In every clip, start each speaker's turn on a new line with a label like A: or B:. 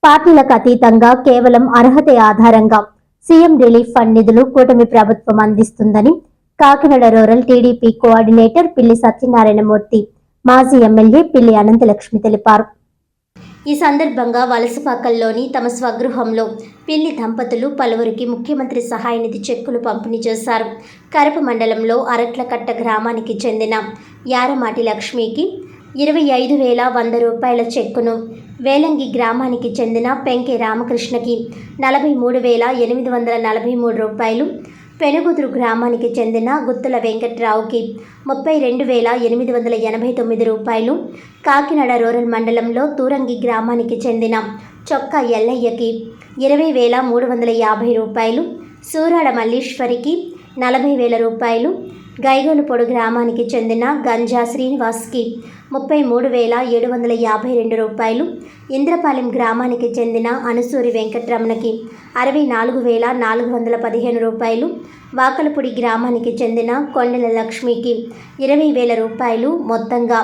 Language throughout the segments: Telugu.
A: పార్టీలకు అతీతంగా కేవలం అర్హత ఆధారంగా సీఎం రిలీఫ్ ఫండ్ నిధులు కూటమి ప్రభుత్వం అందిస్తుందని కాకినాడ రూరల్ టీడీపీ కోఆర్డినేటర్ పిల్లి సత్యనారాయణమూర్తి, మాజీ ఎమ్మెల్యే పిల్లి అనంతలక్ష్మి తెలిపారు. ఈ సందర్భంగా వలసపాకల్లోని తమ స్వగృహంలో పిల్లి దంపతులు పలువురికి ముఖ్యమంత్రి సహాయ నిధి చెక్కులు పంపిణీ చేశారు. కరప మండలంలో అరట్లకట్ట గ్రామానికి చెందిన యారమాటి లక్ష్మికి 25,100 రూపాయల చెక్కును, వేలంగి గ్రామానికి చెందిన పెంకే రామకృష్ణకి 43,843 రూపాయలు, పెనుగుదురు గ్రామానికి చెందిన గుత్తుల వెంకట్రావుకి 32,889 రూపాయలు, కాకినాడ రూరల్ మండలంలో తూరంగి గ్రామానికి చెందిన చొక్కా ఎల్లయ్యకి 20,350 రూపాయలు, సూరాడ మల్లీశ్వరికి 40,000 రూపాయలు, గైగోలుపొడు గ్రామానికి చెందిన గంజా శ్రీనివాస్కి 33,752 రూపాయలు, ఇంద్రపాలెం గ్రామానికి చెందిన అనుసూరి వెంకట్రమణకి 64,415 రూపాయలు, వాకలపూడి గ్రామానికి చెందిన కొండల లక్ష్మికి 20,000 రూపాయలు మొత్తంగా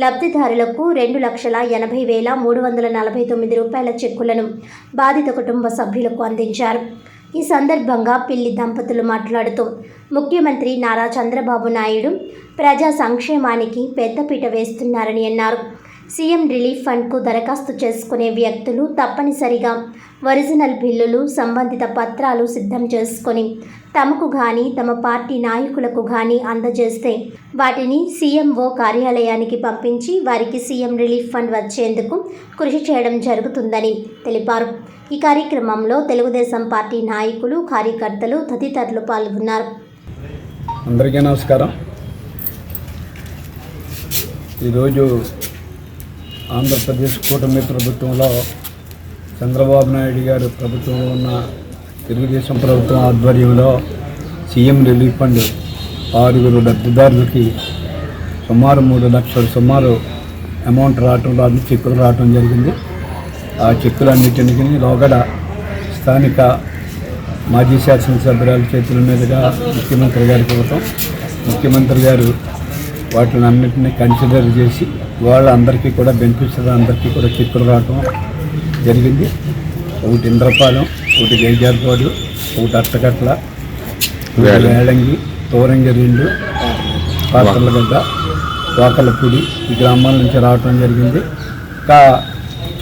A: లబ్ధిదారులకు 2,80,349 రూపాయల చెక్కులను బాధిత కుటుంబ సభ్యులకు అందించారు. ఈ సందర్భంగా పిల్లి దంపతులు మాట్లాడుతూ ముఖ్యమంత్రి నారా చంద్రబాబు నాయుడు ప్రజా సంక్షేమానికి పెద్దపీట వేస్తున్నారని అన్నారు. సీఎం రిలీఫ్ ఫండ్కు దరఖాస్తు చేసుకునే వ్యక్తులు తప్పనిసరిగా ఒరిజినల్ బిల్లులు, సంబంధిత పత్రాలు సిద్ధం చేసుకొని తమకు కానీ తమ పార్టీ నాయకులకు కానీ అందజేస్తే వాటిని సీఎంఓ కార్యాలయానికి పంపించి వారికి సీఎం రిలీఫ్ ఫండ్ వచ్చేందుకు కృషి చేయడం జరుగుతుందని తెలిపారు. ఈ కార్యక్రమంలో తెలుగుదేశం పార్టీ నాయకులు, కార్యకర్తలు తదితరులు పాల్గొన్నారు.
B: అందరికీ నమస్కారం. ఈరోజు ఆంధ్రప్రదేశ్ కూటమి ప్రభుత్వంలో చంద్రబాబు నాయుడు గారు ప్రభుత్వంలో ఉన్న తెలుగుదేశం ప్రభుత్వం ఆధ్వర్యంలో సీఎం రిలీఫ్ ఫండ్ 6 లబ్ధిదారులకి సుమారు 3 లక్షల అమౌంట్ రావటం చెక్కులు రావటం జరిగింది. ఆ చెక్కులన్నింటినీ లోగడ స్థానిక మాజీ శాసనసభ్యురాల చేతుల మీదుగా ముఖ్యమంత్రి గారికి ఇవ్వటం, ముఖ్యమంత్రి గారు వాటిని అన్నింటినీ కన్సిడర్ చేసి వాళ్ళందరికీ కూడా బెనిఫిషరీ అందరికీ కూడా చెక్కులు రావటం జరిగింది. ఒకటి ఇంద్రపాలెం, ఒకటి గైజార్పాడు, ఒకటి అట్టకట్ల, వేలంగి, తూరంగి 2, పాత్రలగడ్డ, వాకలపూడి ఈ గ్రామాల నుంచి రావటం జరిగింది. ఇంకా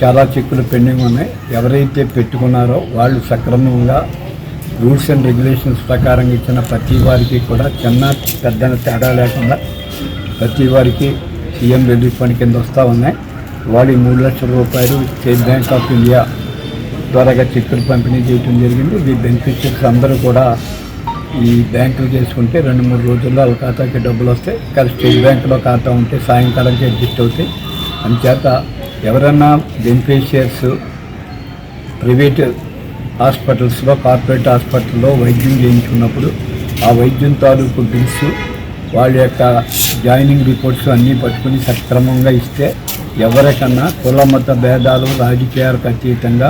B: చాలా చెక్కులు పెండింగ్ ఉన్నాయి. ఎవరైతే పెట్టుకున్నారో వాళ్ళు సక్రమంగా రూల్స్ అండ్ రెగ్యులేషన్స్ ప్రకారం ఇచ్చిన ప్రతి వారికి కూడా చిన్న పెద్ద తేడా లేకుండా ప్రతి వారికి సీఎం రిలీఫ్ ఫండ్ కింద వస్తూ ఉన్నాయి. వాళ్ళు 3 లక్షల రూపాయలు స్టేట్ బ్యాంక్ ఆఫ్ ఇండియా ద్వారాగా చెక్కులు పంపిణీ చేయడం జరిగింది. ఈ బెనిఫిషరీస్ అందరూ కూడా ఈ బ్యాంకులు చేసుకుంటే 2-3 రోజుల్లో వాళ్ళ ఖాతాకి డబ్బులు వస్తాయి. కానీ స్టేట్ బ్యాంకులో ఖాతా ఉంటే సాయంకాలంకి అడ్జస్ట్ అవుతాయి. అందుచేత ఎవరన్నా బెనిఫిషియర్స్ ప్రైవేట్ హాస్పిటల్స్లో, కార్పొరేట్ హాస్పిటల్లో వైద్యం చేయించుకున్నప్పుడు ఆ వైద్యం తాలూకు బిల్స్, వాళ్ళ యొక్క జాయినింగ్ రిపోర్ట్స్ అన్నీ పట్టుకుని సక్రమంగా ఇస్తే ఎవరికన్నా కుల మత భేదాలు, రాజకీయాలకు అతీతంగా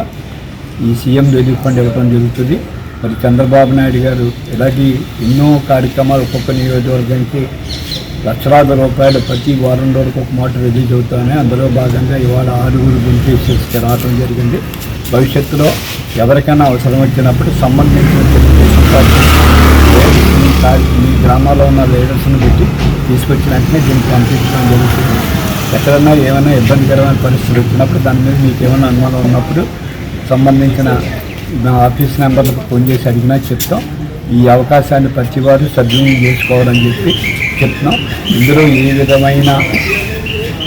B: ఈ సీఎం రిలీఫ్ ఫండ్ ఇవ్వడం జరుగుతుంది. మరి చంద్రబాబు నాయుడు గారు ఇలాంటి ఎన్నో కార్యక్రమాలు ఒక్కొక్క నియోజకవర్గానికి లక్షలాది రూపాయలు ప్రతి వారం రోజులకు ఒక మాట రిలీజ్ అవుతానే అందులో భాగంగా ఇవాళ 6 బెనిఫిషరీస్కి రావడం జరిగింది. భవిష్యత్తులో ఎవరికైనా అవసరం వచ్చినప్పుడు సంబంధించిన తెలుగుదేశం పార్టీ మీ గ్రామాల్లో ఉన్న లీడర్స్ని పెట్టి తీసుకొచ్చిన వెంటనే దీన్ని పంపించడం జరుగుతుంది. ఎక్కడన్నా ఏమైనా ఇబ్బందికరమైన పరిస్థితులు వచ్చినప్పుడు దాని మీద మీకు ఏమైనా అనుమానం ఉన్నప్పుడు సంబంధించిన నా ఆఫీస్ నెంబర్లకు ఫోన్ చేసి అడిగినా చెప్తాం. ఈ అవకాశాన్ని ప్రతి వారు సద్వినియోగం చేసుకోవాలని చెప్పి చెప్తున్నాం. ఇందులో ఏ విధమైన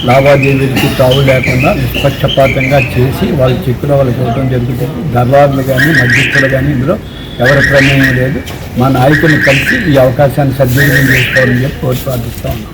B: లావాదేవీలకి తావు లేకుండా నిష్పక్షపాతంగా చేసి వాళ్ళ చెక్కులు వాళ్ళకి ఇవ్వడం జరుగుతుంది. దళారులు కానీ మధ్యస్థులు కానీ ఇందులో ఎవరి ప్రమేయం లేదు. మా నాయకులు కలిసి ఈ అవకాశాన్ని సద్వినియోగం చేసుకోవాలని చెప్పి కోరి ప్రార్థిస్తూ ఉన్నాం.